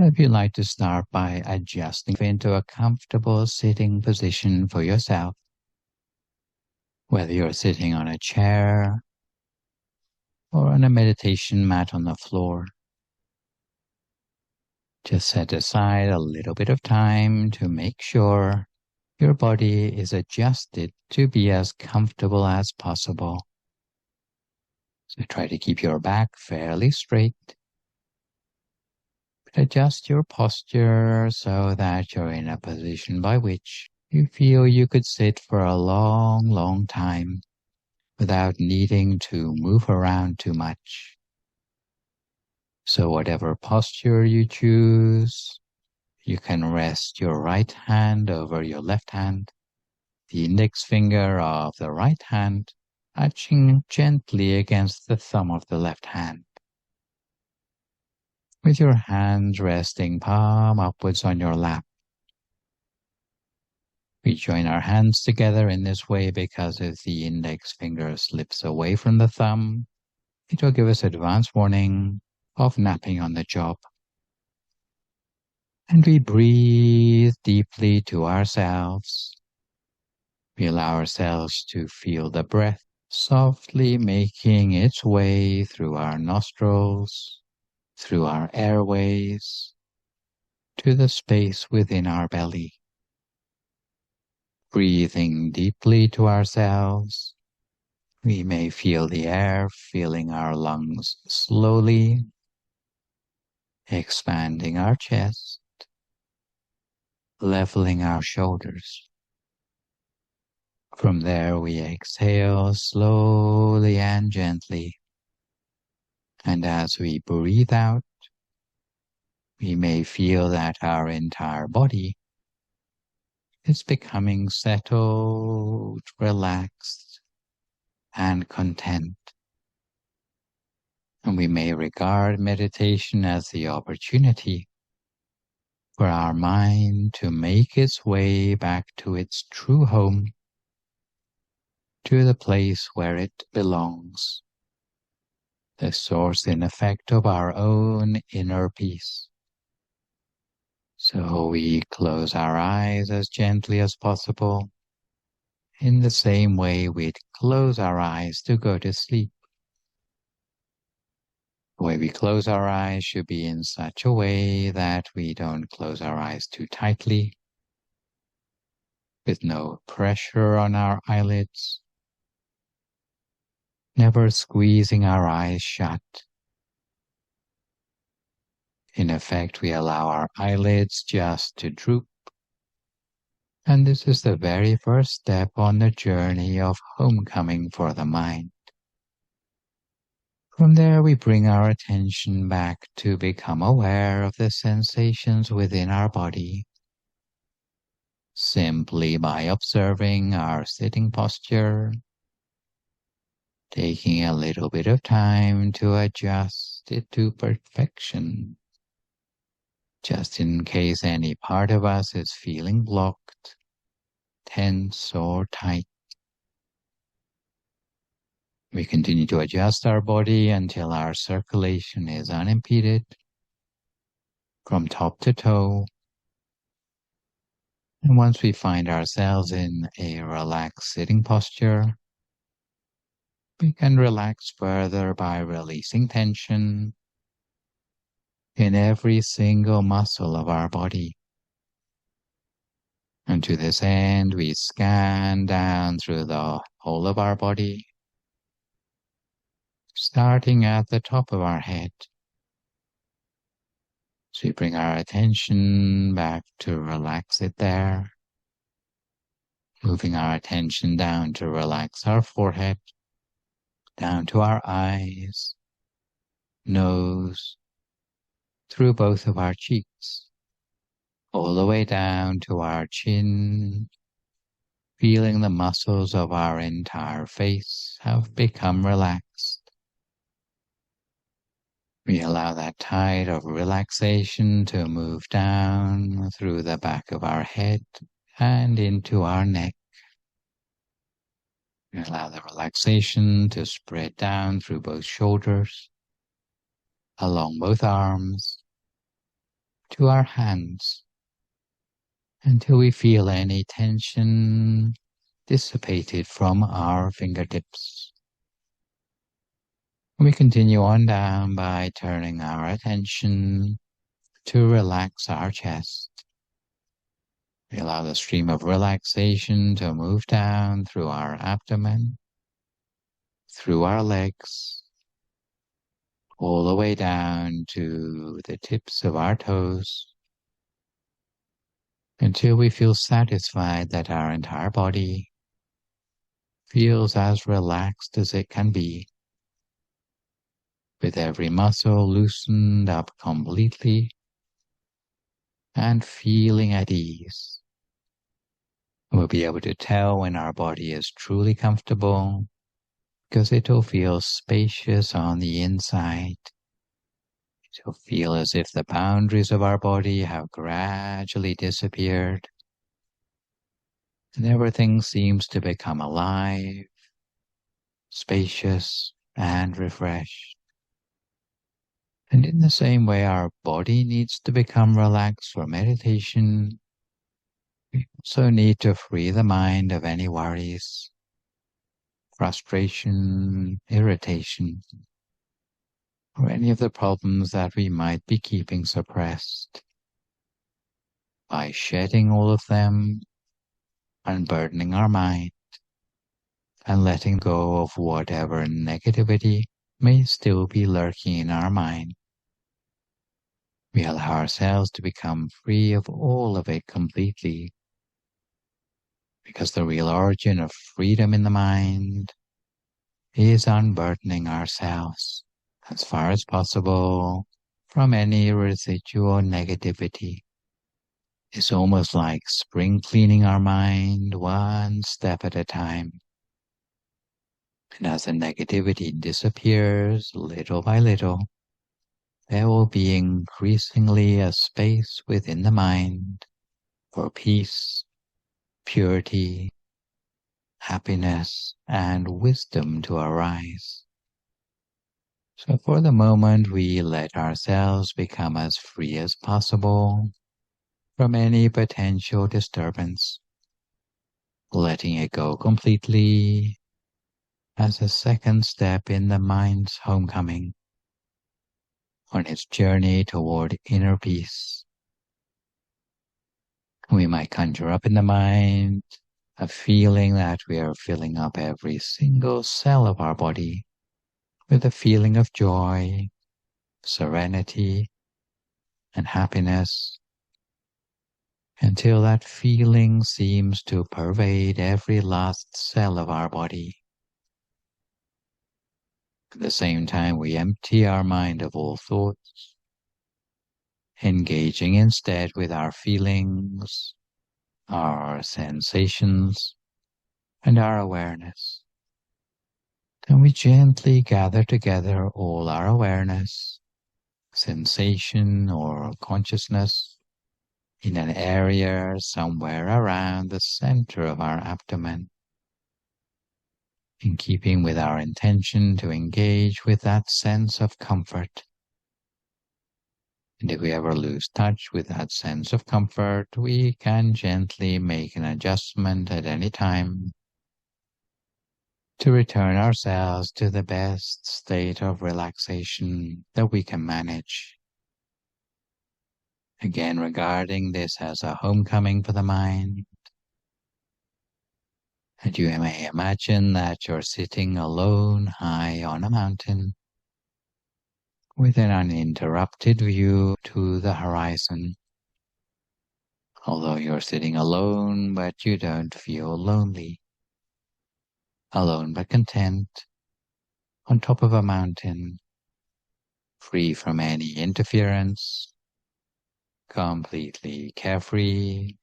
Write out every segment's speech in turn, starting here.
If you'd like to start by adjusting into a comfortable sitting position for yourself, whether you're sitting on a chair or on a meditation mat on the floor, just set aside a little bit of time to make sure your body is adjusted to be as comfortable as possible. So try to keep your back fairly straight. Adjust your posture so that you're in a position by which you feel you could sit for a long, long time without needing to move around too much. So whatever posture you choose, you can rest your right hand over your left hand, the index finger of the right hand touching gently against the thumb of the left hand, with your hand resting palm upwards on your lap. We join our hands together in this way because if the index finger slips away from the thumb, it will give us advance warning of napping on the job. And we breathe deeply to ourselves. We allow ourselves to feel the breath softly making its way through our nostrils, through our airways, to the space within our belly. Breathing deeply to ourselves, we may feel the air filling our lungs slowly, expanding our chest, leveling our shoulders. From there we exhale slowly and gently, and as we breathe out, we may feel that our entire body is becoming settled, relaxed, and content. And we may regard meditation as the opportunity for our mind to make its way back to its true home, to the place where it belongs, the source and effect of our own inner peace. So we close our eyes as gently as possible, in the same way we'd close our eyes to go to sleep. The way we close our eyes should be in such a way that we don't close our eyes too tightly, with no pressure on our eyelids, never squeezing our eyes shut. In effect, we allow our eyelids just to droop, and this is the very first step on the journey of homecoming for the mind. From there, we bring our attention back to become aware of the sensations within our body, simply by observing our sitting posture, taking a little bit of time to adjust it to perfection, just in case any part of us is feeling blocked, tense, or tight. We continue to adjust our body until our circulation is unimpeded from top to toe. And once we find ourselves in a relaxed sitting posture, we can relax further by releasing tension in every single muscle of our body. And to this end, we scan down through the whole of our body, starting at the top of our head. So we bring our attention back to relax it there, moving our attention down to relax our forehead, down to our eyes, nose, through both of our cheeks, all the way down to our chin, feeling the muscles of our entire face have become relaxed. We allow that tide of relaxation to move down through the back of our head and into our neck. We allow the relaxation to spread down through both shoulders, along both arms, to our hands until we feel any tension dissipated from our fingertips. We continue on down by turning our attention to relax our chest. We allow the stream of relaxation to move down through our abdomen, through our legs, all the way down to the tips of our toes, until we feel satisfied that our entire body feels as relaxed as it can be, with every muscle loosened up completely and feeling at ease. We'll be able to tell when our body is truly comfortable because it'll feel spacious on the inside. It'll feel as if the boundaries of our body have gradually disappeared and everything seems to become alive, spacious, and refreshed. And in the same way our body needs to become relaxed for meditation, we also need to free the mind of any worries, frustration, irritation, or any of the problems that we might be keeping suppressed. By shedding all of them, unburdening our mind, and letting go of whatever negativity may still be lurking in our mind, we allow ourselves to become free of all of it completely, because the real origin of freedom in the mind is unburdening ourselves as far as possible from any residual negativity. It's almost like spring cleaning our mind one step at a time. And as the negativity disappears little by little, there will be increasingly a space within the mind for peace, purity, happiness, and wisdom to arise. So for the moment, we let ourselves become as free as possible from any potential disturbance, letting it go completely as a second step in the mind's homecoming on its journey toward inner peace. We might conjure up in the mind a feeling that we are filling up every single cell of our body with a feeling of joy, serenity, and happiness, until that feeling seems to pervade every last cell of our body. At the same time, we empty our mind of all thoughts, engaging instead with our feelings, our sensations, and our awareness. Then we gently gather together all our awareness, sensation, or consciousness in an area somewhere around the center of our abdomen, in keeping with our intention to engage with that sense of comfort. And if we ever lose touch with that sense of comfort, we can gently make an adjustment at any time to return ourselves to the best state of relaxation that we can manage. Again, regarding this as a homecoming for the mind, and you may imagine that you're sitting alone high on a mountain with an uninterrupted view to the horizon. Although you're sitting alone, but you don't feel lonely. Alone but content, on top of a mountain, free from any interference, completely carefree,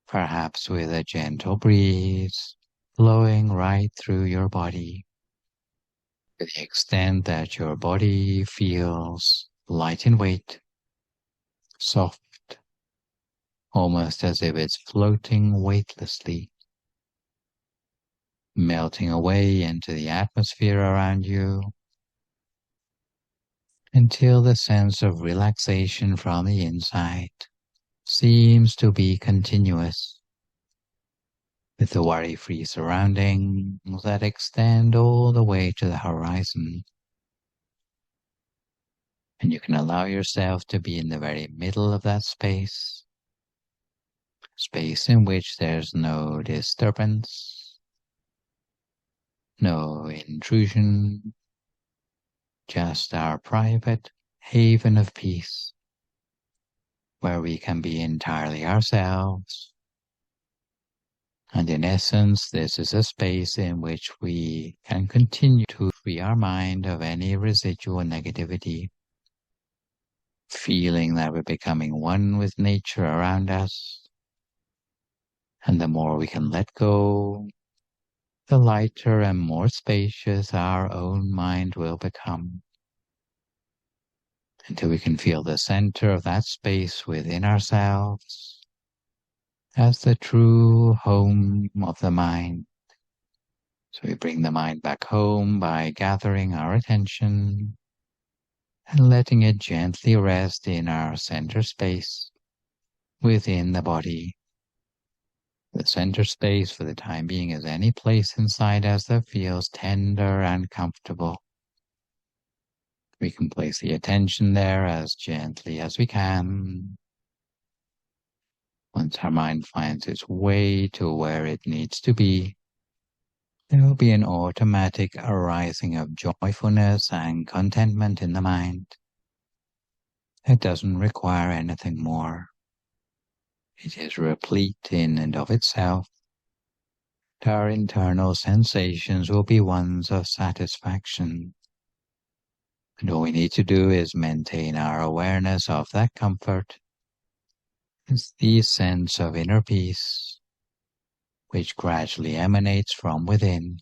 perhaps with a gentle breeze blowing right through your body, to the extent that your body feels light in weight, soft, almost as if it's floating weightlessly, melting away into the atmosphere around you, until the sense of relaxation from the inside seems to be continuous, with the worry-free surroundings that extend all the way to the horizon. And you can allow yourself to be in the very middle of that space in which there's no disturbance, no intrusion, just our private haven of peace, where we can be entirely ourselves. And in essence, this is a space in which we can continue to free our mind of any residual negativity, feeling that we're becoming one with nature around us. And the more we can let go, the lighter and more spacious our own mind will become, until we can feel the center of that space within ourselves as the true home of the mind. So we bring the mind back home by gathering our attention and letting it gently rest in our center space within the body. The center space for the time being is any place inside us that feels tender and comfortable. We can place the attention there as gently as we can. Once our mind finds its way to where it needs to be, there will be an automatic arising of joyfulness and contentment in the mind. It doesn't require anything more. It is replete in and of itself. Our internal sensations will be ones of satisfaction. And all we need to do is maintain our awareness of that comfort. It's the sense of inner peace, which gradually emanates from within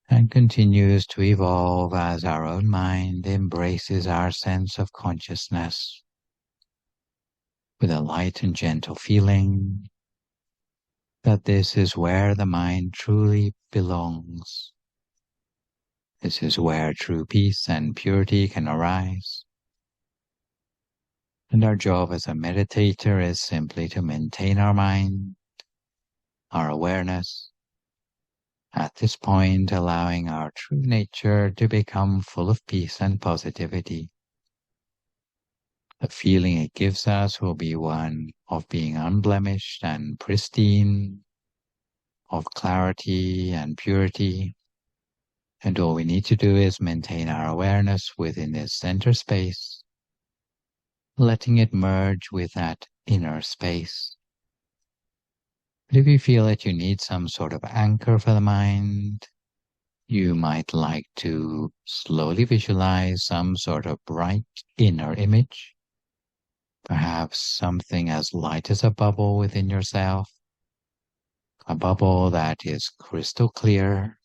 and continues to evolve as our own mind embraces our sense of consciousness with a light and gentle feeling that this is where the mind truly belongs. This is where true peace and purity can arise. And our job as a meditator is simply to maintain our mind, our awareness, at this point allowing our true nature to become full of peace and positivity. The feeling it gives us will be one of being unblemished and pristine, of clarity and purity. And all we need to do is maintain our awareness within this center space, letting it merge with that inner space. But if you feel that you need some sort of anchor for the mind, you might like to slowly visualize some sort of bright inner image. Perhaps something as light as a bubble within yourself, a bubble that is crystal clear,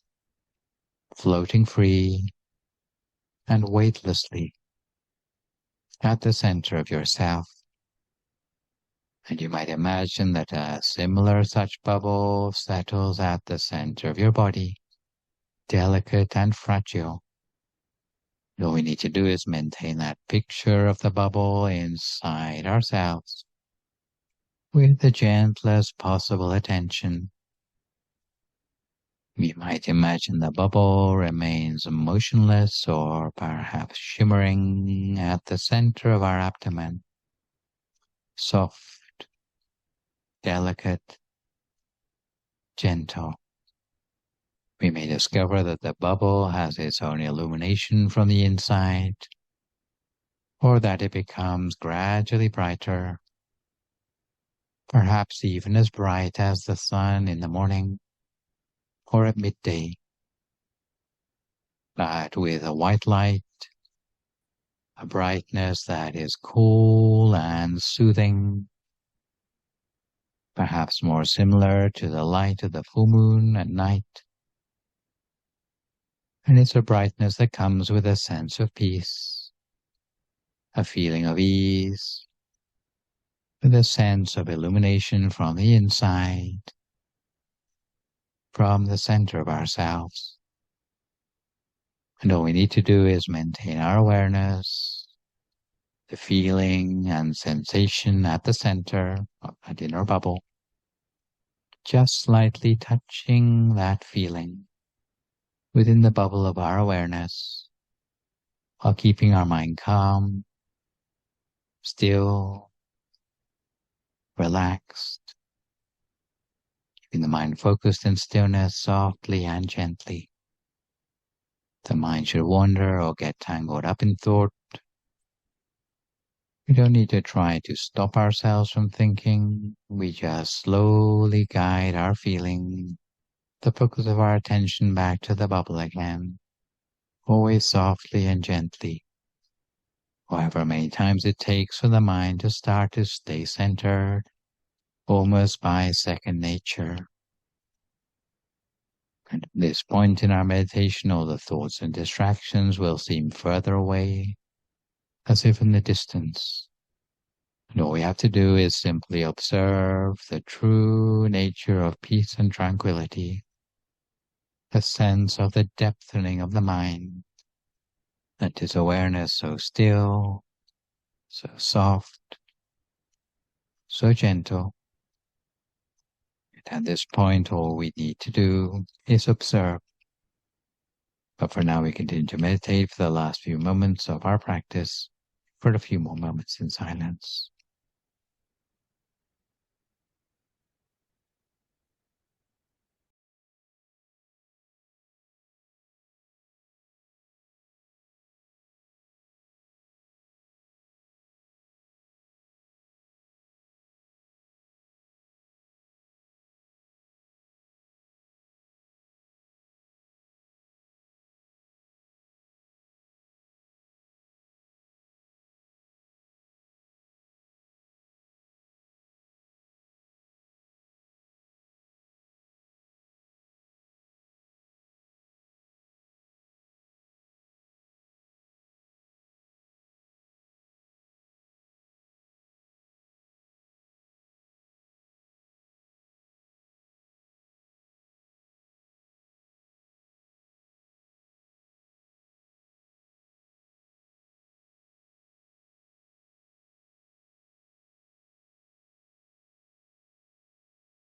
floating free and weightlessly at the center of yourself. And you might imagine that a similar such bubble settles at the center of your body, delicate and fragile. All we need to do is maintain that picture of the bubble inside ourselves with the gentlest possible attention. We might imagine the bubble remains motionless or perhaps shimmering at the center of our abdomen, soft, delicate, gentle. We may discover that the bubble has its own illumination from the inside, or that it becomes gradually brighter, perhaps even as bright as the sun in the morning or at midday, but with a white light, a brightness that is cool and soothing, perhaps more similar to the light of the full moon at night. And it's a brightness that comes with a sense of peace, a feeling of ease, with a sense of illumination from the inside, from the center of ourselves. And all we need to do is maintain our awareness, the feeling and sensation at the center of that inner bubble, just slightly touching that feeling within the bubble of our awareness, while keeping our mind calm, still, relaxed, keeping the mind focused in stillness softly and gently. The mind should wander or get tangled up in thought. We don't need to try to stop ourselves from thinking. We just slowly guide our feeling, the focus of our attention back to the bubble again, always softly and gently, however many times it takes for the mind to start to stay centered, almost by second nature. And at this point in our meditation, all the thoughts and distractions will seem further away, as if in the distance. And all we have to do is simply observe the true nature of peace and tranquility, the sense of the depthening of the mind, that is awareness so still, so soft, so gentle. And at this point, all we need to do is observe. But for now, we continue to meditate for the last few moments of our practice, for a few more moments in silence.